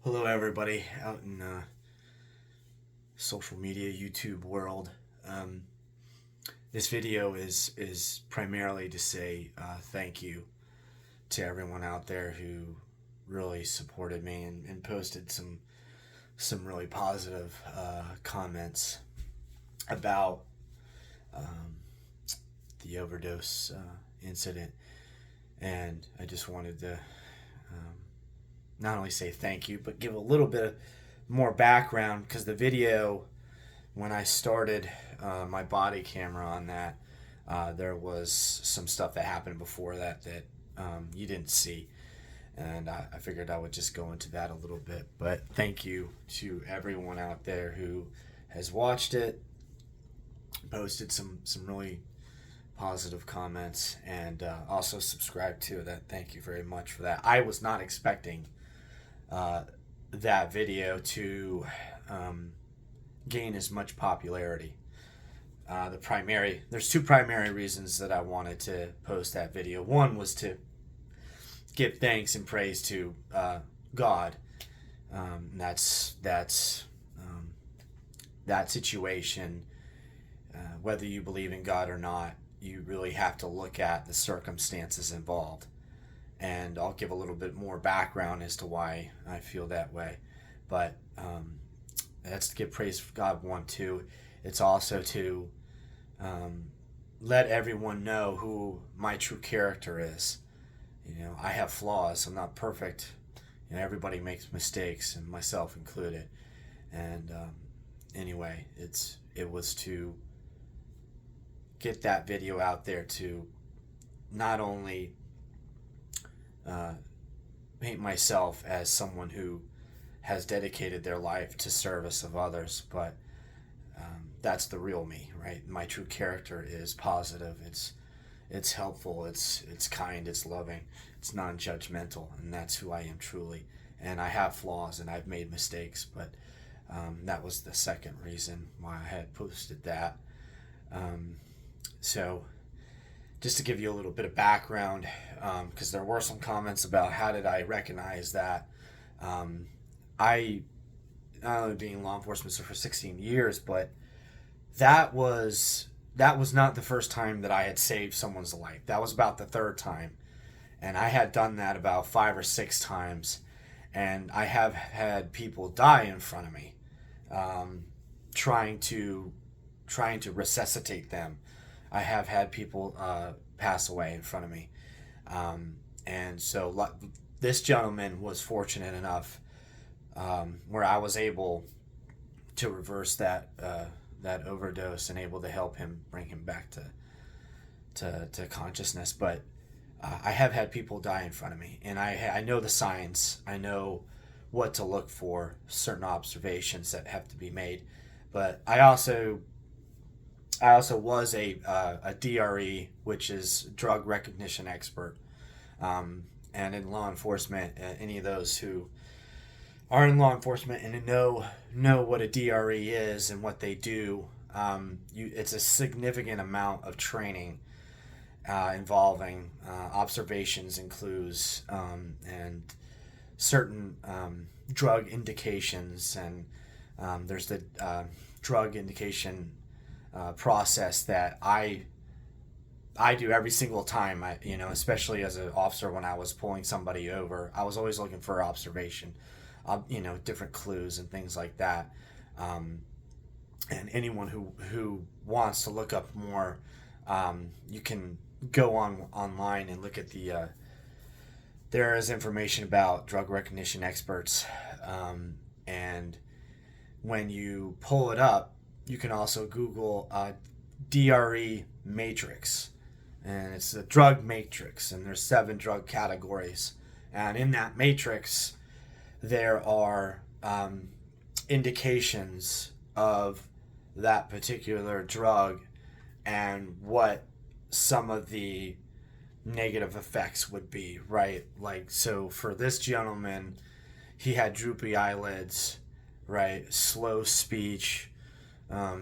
Hello, everybody out in social media, YouTube world. Um, this video is primarily to say thank you to everyone out there who really supported me and posted some really positive comments about um, the overdose incident, and I just wanted to not only say thank you, but give a little bit more background because the video, when I started my body camera on that, there was some stuff that happened before that you didn't see. And I figured I would just go into that a little bit. But thank you to everyone out there who has watched it, posted some really positive comments, and also subscribed to that. Thank you very much for that. I was not expecting uh, that video to gain as much popularity. There's two primary reasons that I wanted to post that video. One was to give thanks and praise to God. That situation. Whether you believe in God or not, you really have to look at the circumstances involved. And I'll give a little bit more background as to why I feel that way. But that's to give praise for God, one, two. It's also to let everyone know who my true character is. I have flaws. I'm not perfect. Everybody makes mistakes, and myself included. And anyway, it was to get that video out there to not only paint myself as someone who has dedicated their life to service of others, but that's the real me, right? My true character is positive. It's helpful. It's kind. It's loving. It's non-judgmental, and that's who I am truly. And I have flaws, and I've made mistakes, but that was the second reason why I had posted that. So just to give you a little bit of background, because there were some comments about how did I recognize that. I, not only being law enforcement for 16 years, but that was not the first time that I had saved someone's life. That was about the third time, and I had done that about 5 or 6 times, and I have had people die in front of me, trying to resuscitate them. I have had people pass away in front of me. And so this gentleman was fortunate enough where I was able to reverse that overdose and able to help him, bring him back to consciousness. But I have had people die in front of me, and I know the signs. I know what to look for, certain observations that have to be made. But I also was a DRE, which is drug recognition expert. And in law enforcement, any of those who are in law enforcement and know what a DRE is and what they do, it's a significant amount of training involving observations and clues, and certain drug indications. And there's the drug indication process that I do every single time. Especially as an officer, when I was pulling somebody over, I was always looking for observation, different clues and things like that. And anyone who wants to look up more, you can go online and look at there is information about drug recognition experts, and when you pull it up, you can also Google DRE matrix, and it's a drug matrix, and there's 7 drug categories, and in that matrix there are indications of that particular drug and what some of the negative effects would be, right? Like, so for this gentleman, he had droopy eyelids, right? Slow speech.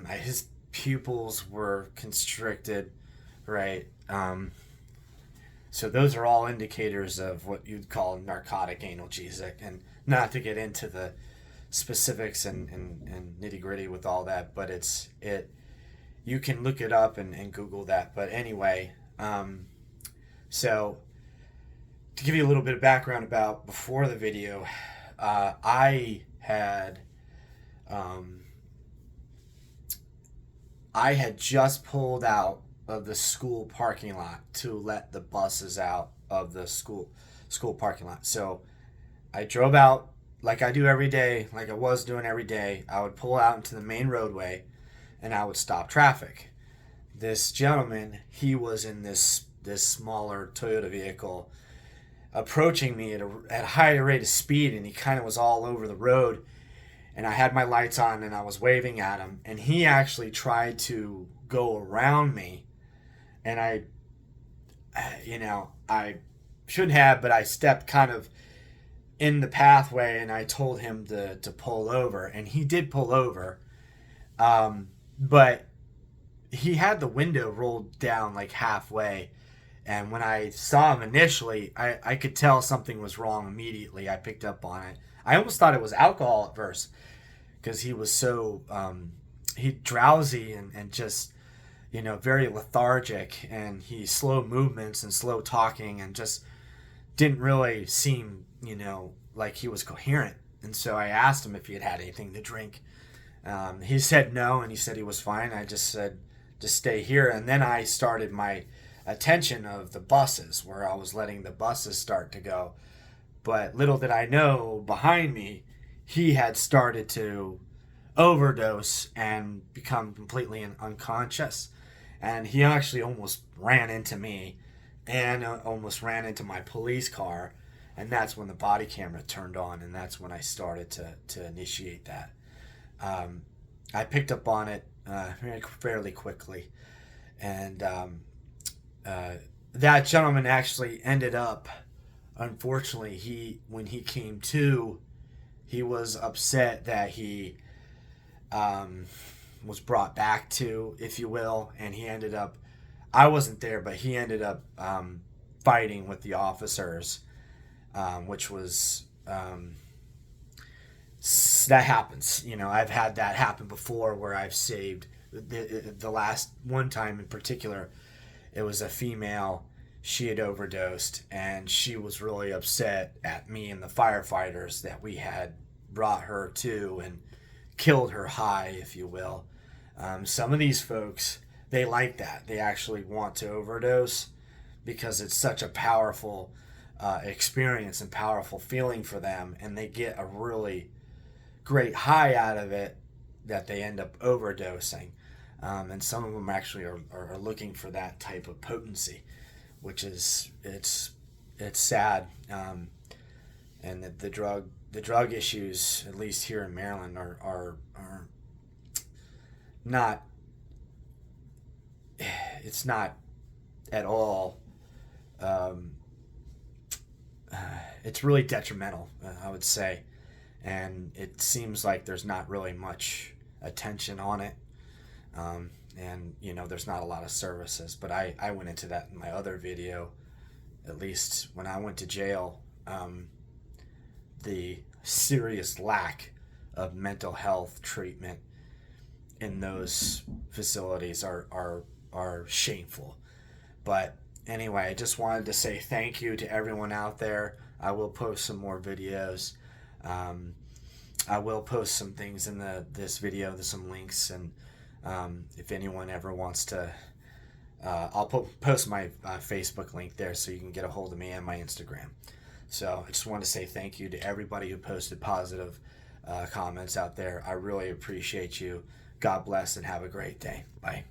His pupils were constricted, right? So those are all indicators of what you'd call narcotic analgesic. And not to get into the specifics and nitty gritty with all that, but you can look it up and Google that. But anyway, so to give you a little bit of background about before the video, I had just pulled out of the school parking lot to let the buses out of the school parking lot. So I drove out like I do every day, like I was doing every day. I would pull out into the main roadway and I would stop traffic. This gentleman, he was in this smaller Toyota vehicle approaching me at a higher rate of speed, and he kind of was all over the road, and I had my lights on and I was waving at him, and he actually tried to go around me, and I shouldn't have, but I stepped kind of in the pathway and I told him to pull over, and he did pull over, but he had the window rolled down like halfway. And when I saw him initially, I could tell something was wrong immediately. I picked up on it. I almost thought it was alcohol at first because he was so drowsy and just, very lethargic. And he slow movements and slow talking and just didn't really seem, like he was coherent. And so I asked him if he had anything to drink. He said no, and he said he was fine. I just said, just stay here. And then I started my attention of the buses, where I was letting the buses start to go. But little did I know, behind me, he had started to overdose and become completely unconscious. And he actually almost ran into me and almost ran into my police car. And that's when the body camera turned on, and that's when I started to initiate that. I picked up on it fairly quickly. And that gentleman actually ended up, unfortunately, when he came to, he was upset that he was brought back to, if you will, and he ended up, I wasn't there, but he ended up fighting with the officers, which was, that happens. I've had that happen before where I've saved, the last one time in particular, it was a female. She had overdosed, and she was really upset at me and the firefighters that we had brought her to and killed her high, if you will. Some of these folks, they like that. They actually want to overdose because it's such a powerful experience and powerful feeling for them, and they get a really great high out of it that they end up overdosing. And some of them actually are looking for that type of potency, which is it's sad. And the drug issues, at least here in Maryland, are not. It's not at all. It's really detrimental, I would say, and it seems like there's not really much attention on it. And there's not a lot of services, but I went into that in my other video. At least when I went to jail, the serious lack of mental health treatment in those facilities are shameful. But anyway, I just wanted to say thank you to everyone out there. I will post some more videos. I will post some things in this video, some links, and if anyone ever wants to, I'll post my Facebook link there so you can get a hold of me and my Instagram. So I just want to say thank you to everybody who posted positive comments out there. I really appreciate you. God bless and have a great day. Bye.